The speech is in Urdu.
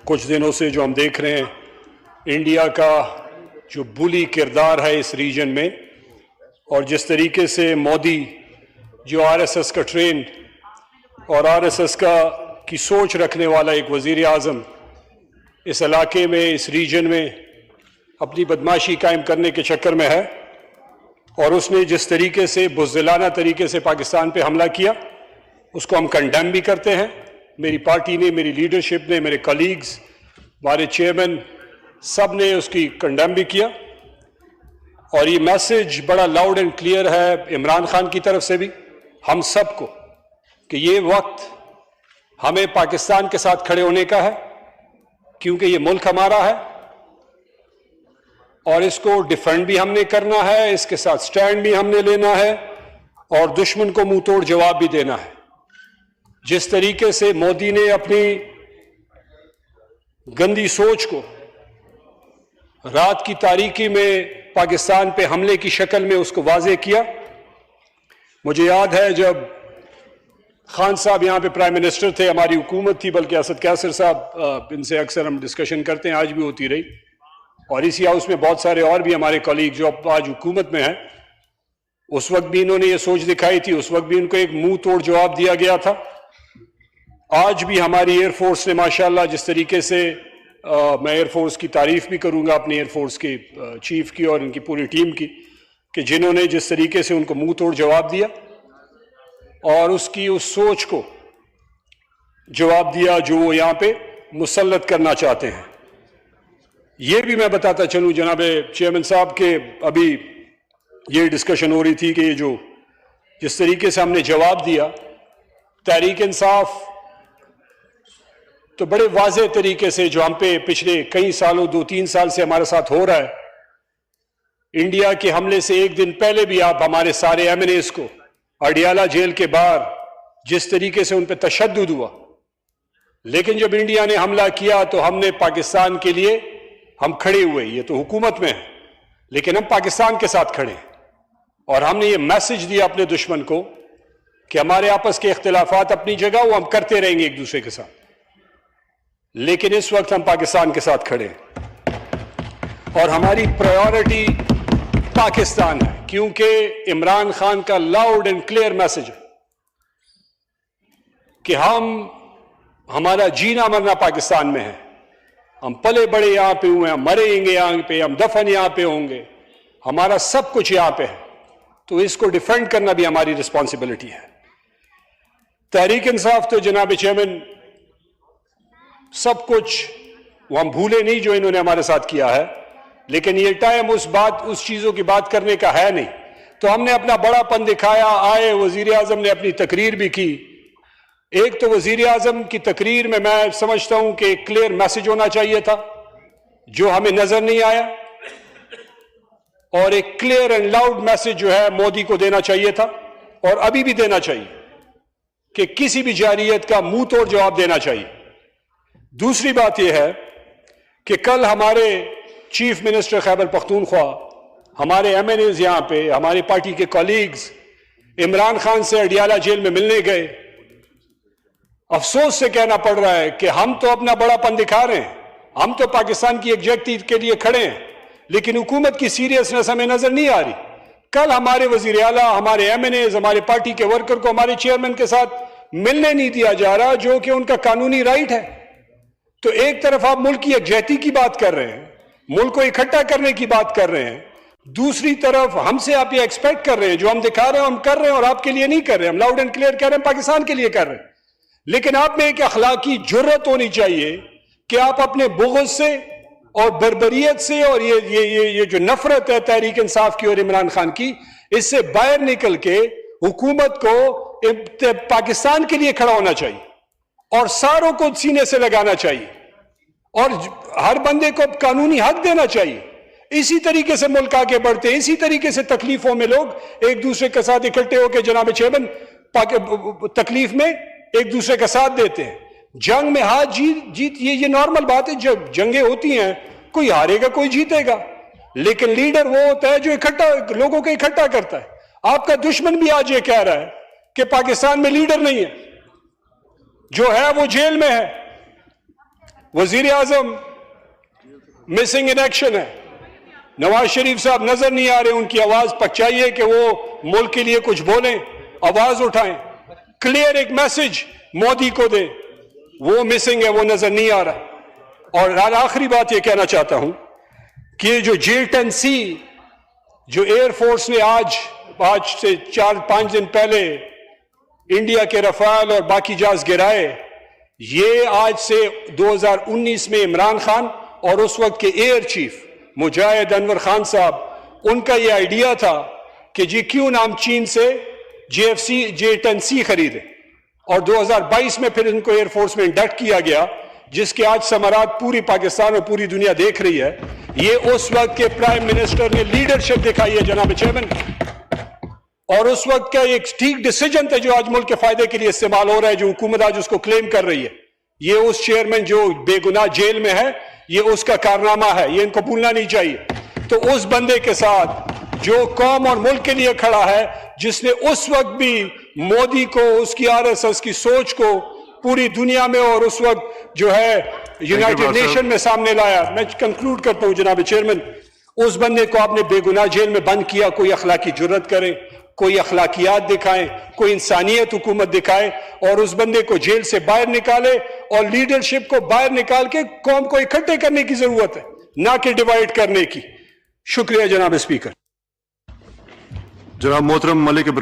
کچھ دنوں سے جو ہم دیکھ رہے ہیں انڈیا کا جو بلی کردار ہے اس ریجن میں، اور جس طریقے سے مودی جو آر ایس ایس کا ٹرینڈ اور آر ایس ایس کی سوچ رکھنے والا ایک وزیر اعظم اس علاقے میں، اس ریجن میں اپنی بدماشی قائم کرنے کے چکر میں ہے، اور اس نے جس طریقے سے بزدلانہ طریقے سے پاکستان پہ حملہ کیا اس کو ہم کنڈیم بھی کرتے ہیں۔ میری پارٹی نے، میری لیڈرشپ نے، میرے کلیگز، ہمارے چیئرمین سب نے اس کی کنڈیم بھی کیا، اور یہ میسج بڑا لاؤڈ اینڈ کلیئر ہے عمران خان کی طرف سے بھی ہم سب کو کہ یہ وقت ہمیں پاکستان کے ساتھ کھڑے ہونے کا ہے، کیونکہ یہ ملک ہمارا ہے اور اس کو ڈیفینڈ بھی ہم نے کرنا ہے، اس کے ساتھ سٹینڈ بھی ہم نے لینا ہے، اور دشمن کو منہ توڑ جواب بھی دینا ہے۔ جس طریقے سے مودی نے اپنی گندی سوچ کو رات کی تاریکی میں پاکستان پہ حملے کی شکل میں اس کو واضح کیا، مجھے یاد ہے جب خان صاحب یہاں پہ پرائم منسٹر تھے، ہماری حکومت تھی، بلکہ اسد کیسر صاحب، ان سے اکثر ہم ڈسکشن کرتے ہیں، آج بھی ہوتی رہی، اور اسی ہاؤس میں بہت سارے اور بھی ہمارے کولیگ جو آج حکومت میں ہیں، اس وقت بھی انہوں نے یہ سوچ دکھائی تھی، اس وقت بھی ان کو ایک منہ توڑ جواب دیا گیا تھا۔ آج بھی ہماری ایئر فورس نے ماشاءاللہ جس طریقے سے، میں ایئر فورس کی تعریف بھی کروں گا، اپنی ایئر فورس کے چیف کی اور ان کی پوری ٹیم کی، کہ جنہوں نے جس طریقے سے ان کو منہ توڑ جواب دیا اور اس کی اس سوچ کو جواب دیا جو وہ یہاں پہ مسلط کرنا چاہتے ہیں۔ یہ بھی میں بتاتا چلوں جناب چیئرمین صاحب کہ ابھی یہ ڈسکشن ہو رہی تھی کہ یہ جو جس طریقے سے ہم نے جواب دیا، تحریک انصاف تو بڑے واضح طریقے سے جو ہم پہ پچھلے کئی سالوں، 2-3 سال سے ہمارے ساتھ ہو رہا ہے، انڈیا کے حملے سے ایک دن پہلے بھی آپ ہمارے سارے ایم این ایز کو اڈیالہ جیل کے باہر جس طریقے سے ان پہ تشدد ہوا، لیکن جب انڈیا نے حملہ کیا تو ہم نے پاکستان کے لیے ہم کھڑے ہوئے۔ یہ تو حکومت میں ہے لیکن ہم پاکستان کے ساتھ کھڑے ہیں، اور ہم نے یہ میسج دیا اپنے دشمن کو کہ ہمارے آپس کے اختلافات اپنی جگہ، وہ ہم کرتے رہیں گے ایک دوسرے کے ساتھ، لیکن اس وقت ہم پاکستان کے ساتھ کھڑے ہیں اور ہماری پرائیورٹی پاکستان ہے، کیونکہ عمران خان کا لاؤڈ اینڈ کلیئر میسج ہے کہ ہمارا جینا مرنا پاکستان میں ہے، ہم پلے بڑے یہاں پہ ہوئے ہیں، ہم مریں گے یہاں پہ، ہم دفن یہاں پہ ہوں گے، ہمارا سب کچھ یہاں پہ ہے، تو اس کو ڈیفینڈ کرنا بھی ہماری رسپانسبلٹی ہے۔ تحریک انصاف تو جناب چیئرمین سب کچھ وہ ہم بھولے نہیں جو انہوں نے ہمارے ساتھ کیا ہے، لیکن یہ ٹائم اس چیزوں کی بات کرنے کا ہے نہیں، تو ہم نے اپنا بڑا پن دکھایا، آئے وزیر اعظم نے اپنی تقریر بھی کی۔ ایک تو وزیر اعظم کی تقریر میں سمجھتا ہوں کہ ایک کلیئر میسج ہونا چاہیے تھا جو ہمیں نظر نہیں آیا، اور ایک کلیئر اینڈ لاؤڈ میسج جو ہے مودی کو دینا چاہیے تھا، اور ابھی بھی دینا چاہیے کہ کسی بھی جارحیت کا منہ توڑ جواب دینا چاہیے۔ دوسری بات یہ ہے کہ کل ہمارے چیف منسٹر خیبر پختونخوا، ہمارے ایم این ایز یہاں پہ، ہماری پارٹی کے کولیگز عمران خان سے اڈیالہ جیل میں ملنے گئے۔ افسوس سے کہنا پڑ رہا ہے کہ ہم تو اپنا بڑا پن دکھا رہے ہیں، ہم تو پاکستان کی یکجہتی کے لیے کھڑے ہیں، لیکن حکومت کی سیریسنس ہمیں نظر نہیں آ رہی۔ کل ہمارے وزیر اعلیٰ، ہمارے ایم این ایز، ہمارے پارٹی کے ورکر کو ہمارے چیئرمین کے ساتھ ملنے نہیں دیا جا رہا، جو کہ ان کا قانونی رائٹ ہے۔ تو ایک طرف آپ ملک کی یکجہتی کی بات کر رہے ہیں، ملک کو اکٹھا کرنے کی بات کر رہے ہیں، دوسری طرف ہم سے آپ یہ ایکسپیکٹ کر رہے ہیں، جو ہم دکھا رہے ہیں ہم کر رہے ہیں، اور آپ کے لیے نہیں کر رہے، ہم لاؤڈ اینڈ کلیئر کہہ رہے ہیں پاکستان کے لیے کر رہے ہیں، لیکن آپ میں ایک اخلاقی جرأت ہونی چاہیے کہ آپ اپنے بغض سے اور بربریت سے اور یہ جو نفرت ہے تحریک انصاف کی اور عمران خان کی، اس سے باہر نکل کے حکومت کو پاکستان کے لیے کھڑا ہونا چاہیے اور ساروں کو سینے سے لگانا چاہیے اور ہر بندے کو قانونی حق دینا چاہیے۔ اسی طریقے سے ملک آگے بڑھتے ہیں، اسی طریقے سے تکلیفوں میں لوگ ایک دوسرے کے ساتھ اکٹھے ہو کے جناب چیئرمین تکلیف میں ایک دوسرے کا ساتھ دیتے ہیں۔ جنگ میں ہار جیت یہ نارمل بات ہے، جب جنگیں ہوتی ہیں کوئی ہارے گا کوئی جیتے گا، لیکن لیڈر وہ ہوتا ہے جو لوگوں کو اکٹھا کرتا ہے۔ آپ کا دشمن بھی آج یہ کہہ رہا ہے کہ پاکستان میں لیڈر نہیں ہے، جو ہے وہ جیل میں ہے، وزیر اعظم مسنگ ان ایکشن ہے. نواز شریف صاحب نظر نہیں آ رہے, ان کی آواز پہنچائیے کہ وہ ملک کے لیے کچھ بولیں, آواز اٹھائیں, کلیئر ایک میسج مودی کو دیں. وہ مسنگ ہے, وہ نظر نہیں آ رہا. اور آخری بات یہ کہنا چاہتا ہوں کہ جو J-10C جو ایئر فورس نے آج سے 4-5 دن پہلے انڈیا کے رفال اور باقی جہاز گرائے, یہ آج سے 2019 میں عمران خان اور اس وقت کے ایئر چیف مجاہد انور خان صاحب, ان کا یہ آئیڈیا تھا کہ جی کیوں نہ ہم چین سے J-10C خریدیں, اور 2022 میں پھر ان کو ایئر فورس میں انڈکٹ کیا گیا, جس کے آج ثمرات پوری پاکستان اور پوری دنیا دیکھ رہی ہے. یہ اس وقت کے پرائم منسٹر نے لیڈرشپ دکھائی ہے جناب چیئرمین, اور اس وقت کا ایک ٹھیک ڈیسیجن تھا جو آج ملک کے فائدے کے لیے استعمال ہو رہا ہے, جو حکومت آج اس کو کلیم کر رہی ہے. یہ اس چیئرمین جو بے گناہ جیل میں ہے, یہ اس کا کارنامہ ہے, یہ ان کو بھولنا نہیں چاہیے. تو اس بندے کے ساتھ جو قوم اور ملک کے لیے کھڑا ہے, جس نے اس وقت بھی مودی کو, اس کی RSS کی سوچ کو پوری دنیا میں اور اس وقت جو ہے یونائٹڈ نیشن میں سامنے لایا. میں کنکلوڈ کرتا ہوں جناب چیئرمین, اس بندے کو آپ نے بے گناہ جیل میں بند کیا, کوئی اخلاقی جرت کریں, کوئی اخلاقیات دکھائیں, کوئی انسانیت حکومت دکھائے, اور اس بندے کو جیل سے باہر نکالے, اور لیڈرشپ کو باہر نکال کے قوم کو اکٹھے کرنے کی ضرورت ہے, نہ کہ ڈیوائیڈ کرنے کی. شکریہ جناب اسپیکر. جناب محترم ملک ابراہیم